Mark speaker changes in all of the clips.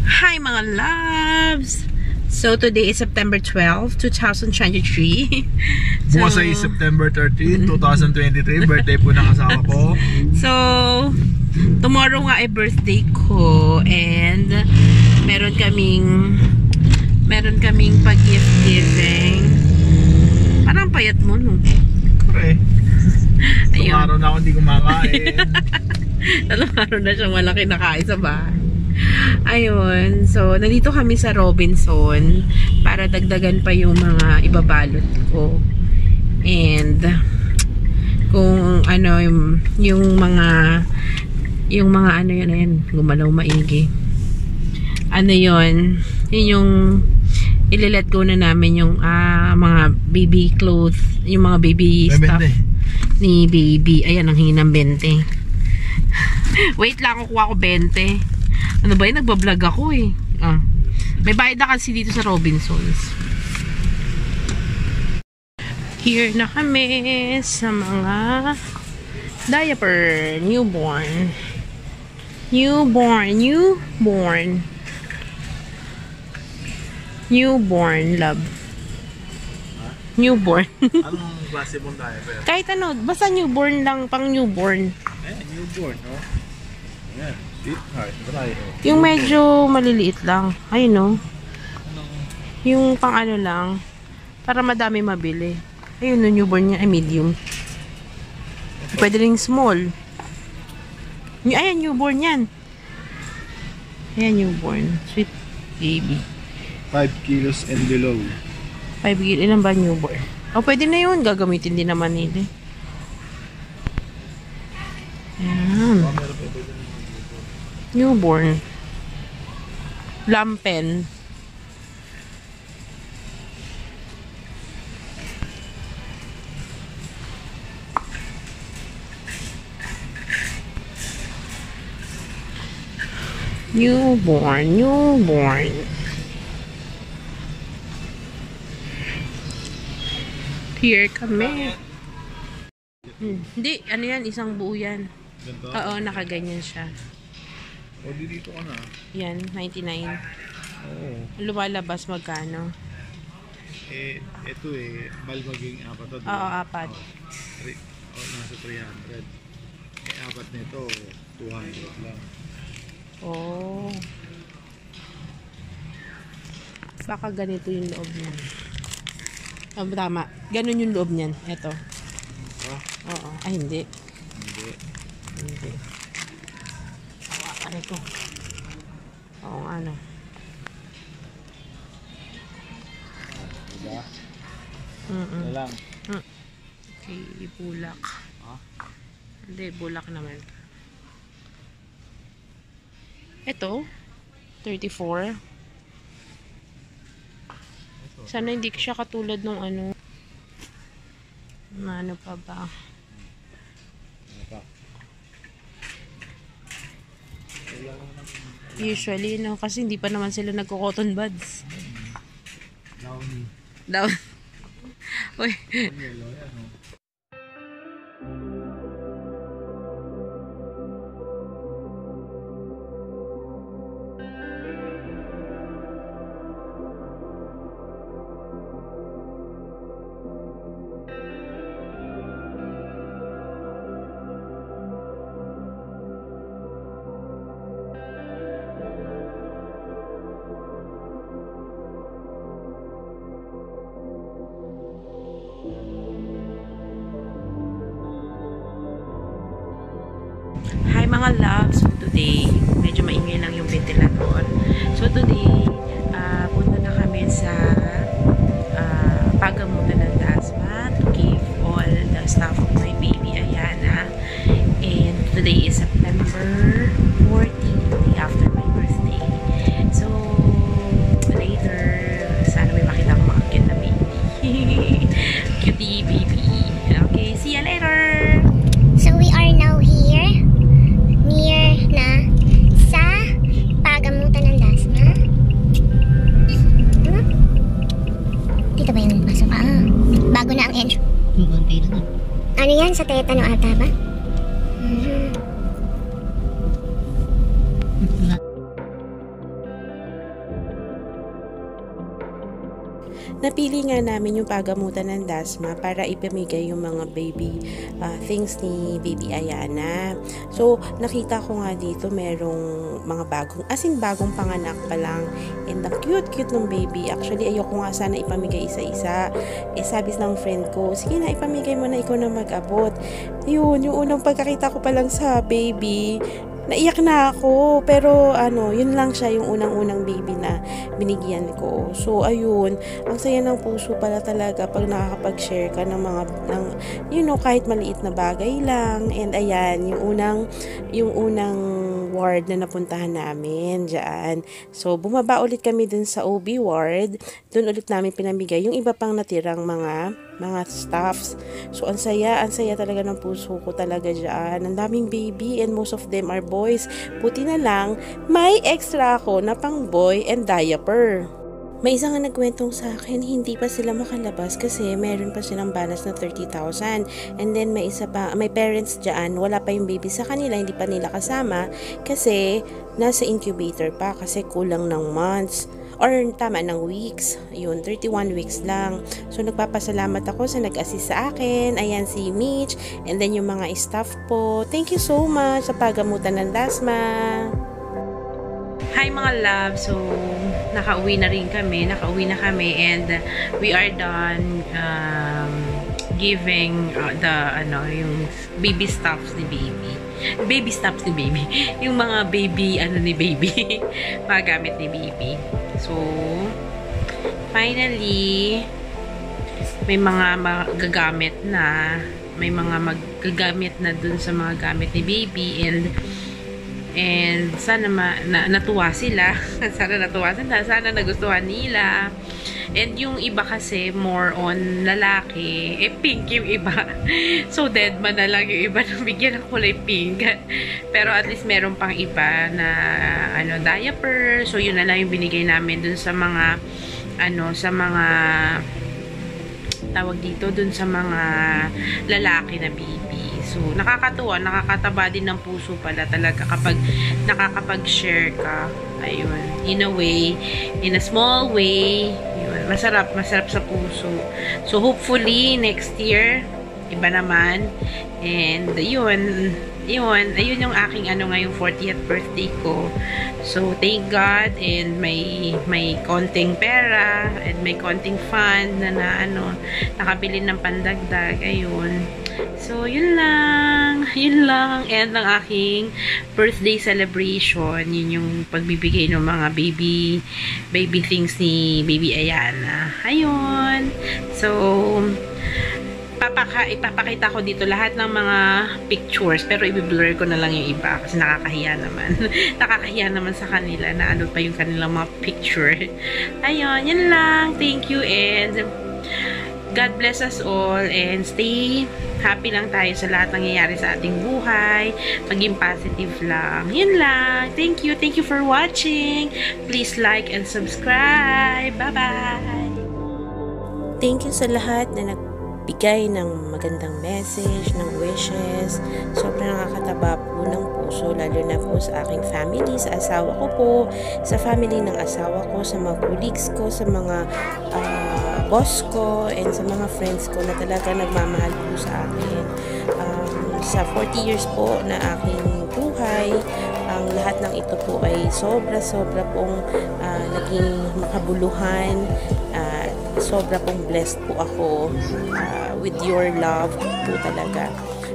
Speaker 1: Hi mga loves! So today is September 12, 2023.
Speaker 2: Bukas ay September 13, 2023. Birthday po ng asawa ko.
Speaker 1: So, tomorrow nga ay birthday ko. And meron kaming pag-gift giving. Parang payat mo, no?
Speaker 2: Correct. Tatlong araw na ako hindi kumakain.
Speaker 1: Tatlong araw na siyang malaki nakain sa bahay. Ayun, so nandito kami sa Robinson para dagdagan pa yung mga ibabalot ko. And kung ano yung mga ano yun, gumalaw maigi. Ano yun yung ililet ko na namin yung mga baby clothes, yung mga baby stuff ni baby. Ayan, ang hingi ng 20. Wait lang, kukuha ko 20. Ano ba yun? Nagbablog ako eh. May bayad na kasi dito sa Robinsons. Here na kami sa mga diaper. Newborn. Newborn, love. Newborn.
Speaker 2: Anong klase mong diaper?
Speaker 1: Kahit ano, basta newborn lang, pang newborn.
Speaker 2: Newborn, no? Ayan.
Speaker 1: Yung medyo maliliit lang. Ayun, no? Yung pang ano lang. Para madami mabili. Ayun, no, newborn niya. Ay, medium. Pwede rin small. Ayan, newborn yan. Ayan, newborn. Sweet baby.
Speaker 2: 5 kilos and below.
Speaker 1: 5 kilos. Ilan ba newborn? Pwede na yun. Gagamitin din naman nila. Ayan. Newborn. Lampen. Newborn. Here kami. Hindi, ano yan? Isang buo yan. Oo, nakaganyan siya.
Speaker 2: O, dito ka na.
Speaker 1: Yan, 99.
Speaker 2: Oo.
Speaker 1: Lumalabas magkano?
Speaker 2: Ito bal maging 4 to.
Speaker 1: Oo, 4.
Speaker 2: Nasa 300. Apat nito, 200 lang.
Speaker 1: Oh. Baka ganito yung loob niyan. Tama. Ganun yung loob niyan. Ito. Oo. Ay, hindi. Ano ito? Oo, ano?
Speaker 2: Diba?
Speaker 1: Ito
Speaker 2: lang.
Speaker 1: Okay, bulak. Hindi, bulak naman. Ito, 34. Sana hindi siya katulad ng ano. Ano pa ba? Usually, no? Kasi hindi pa naman sila nagko-cotton buds. Down. Uy. Hi mga loves, so today medyo maingay lang yung ventilator. So today punta na kami sa pagamutan ng Dasma to give all the stuff of my baby Ayana. And today is September 14, day after my birthday. So later sana may makita ko mga cute na baby. Cutie baby. Okay, see you later.
Speaker 3: So we are now here near na sa pagamutan ng Dasma. Dito ba yung pasok? Bago na ang entry. Ano yan? Sa Tetano ata ba?
Speaker 1: napili nga namin yung pagamutan ng Dasma para ipamigay yung mga baby things ni Baby Ayana. So, nakita ko nga dito merong mga bagong panganak pa lang. And ang cute ng baby. Actually, ayoko nga sana ipamigay isa-isa. Sabi ng friend ko, sige na, ipamigay mo na, ikaw na mag-abot. Yun, yung unang pagkakita ko pa lang sa baby, naiyak na ako, pero yun lang siya yung unang baby na binigyan ko. So ayun, ang saya ng puso pala talaga pag nakakapag-share ka ng mga kahit maliit na bagay lang. And ayan, yung unang ward na napuntahan namin diyan. So bumaba ulit kami dun sa OB ward. Dun ulit namin pinamigay yung iba pang natirang mga staffs. So ang saya talaga ng puso ko talaga diyan. Ang daming baby and most of them are boys. Puti na lang, may extra ako na pang boy and diaper. May isa nga nagkwentong sa akin, hindi pa sila makalabas kasi meron pa silang balance na 30,000. And then may parents dyan, wala pa yung baby sa kanila, hindi pa nila kasama kasi nasa incubator pa kasi kulang ng months. Or tama, ng weeks. Yun, 31 weeks lang. So, nagpapasalamat ako sa nag-assist sa akin. Ayan, si Mitch. And then, yung mga staff po. Thank you so much sa pagamutan ng Dasma. Hi mga love. So, nakauwi na kami. And we are done giving yung baby stuffs ni baby. Yung mga baby, ni baby. Mga gamit ni baby. So, finally, may mga magagamit na. May mga magagamit na dun sa mga gamit ni baby. And sana natuwa sila. Sana nagustuhan nila. And yung iba kasi more on lalaki, pink yung iba. So dead man na lang yung iba na bigyan ng kulay pink. Pero at least meron pang iba na diaper. So yun na lang yung binigay namin dun sa mga tawag dito, dun sa mga lalaki na baby. So nakakatuwa, nakakataba din ng puso pala talaga kapag nakakapag-share ka. Ayun, in a way, in a small way, yun, masarap sa puso. So hopefully next year iba naman. And ayun yung aking ngayong 40th birthday ko. So thank God, and may konting pera and may konting fund na nakabili ng pandagdag. Ayun. So yun lang end ng aking birthday celebration. Yun yung pagbibigay ng mga baby things ni Baby Ayana. Ayun. So ipapakita ko dito lahat ng mga pictures, pero i-blur ko na lang yung iba kasi nakakahiya naman sa kanila na pa yung kanilang mga picture. Ayun, yun lang. Thank you and God bless us all and stay happy lang tayo sa lahat ng nangyayari sa ating buhay. Maging positive lang. Yun lang. Thank you for watching. Please like and subscribe. Bye-bye! Thank you sa lahat na nagbigay ng magandang message, ng wishes. Sobrang nakakataba po ng puso, lalo na po sa aking family, sa asawa ko po, sa family ng asawa ko, sa mga colleagues ko, sa mga boss ko, and sa mga friends ko na talaga nagmamahal po sa akin. Sa 40 years po na aking buhay, ang lahat ng ito po ay sobra pong naging makabuluhan. Sobra pong blessed po ako with your love po talaga.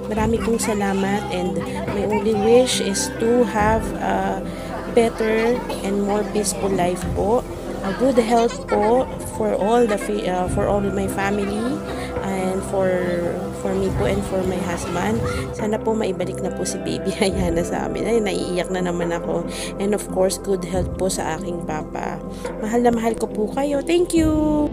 Speaker 1: Marami pong salamat, and my only wish is to have a better and more peaceful life po. A good health po for all my family and for me po and for my husband. Sana po maibalik na po si Baby Ayana sa amin. Ay, naiiyak na naman ako. And of course, good health po sa aking papa. Mahal na mahal ko po kayo. Thank you!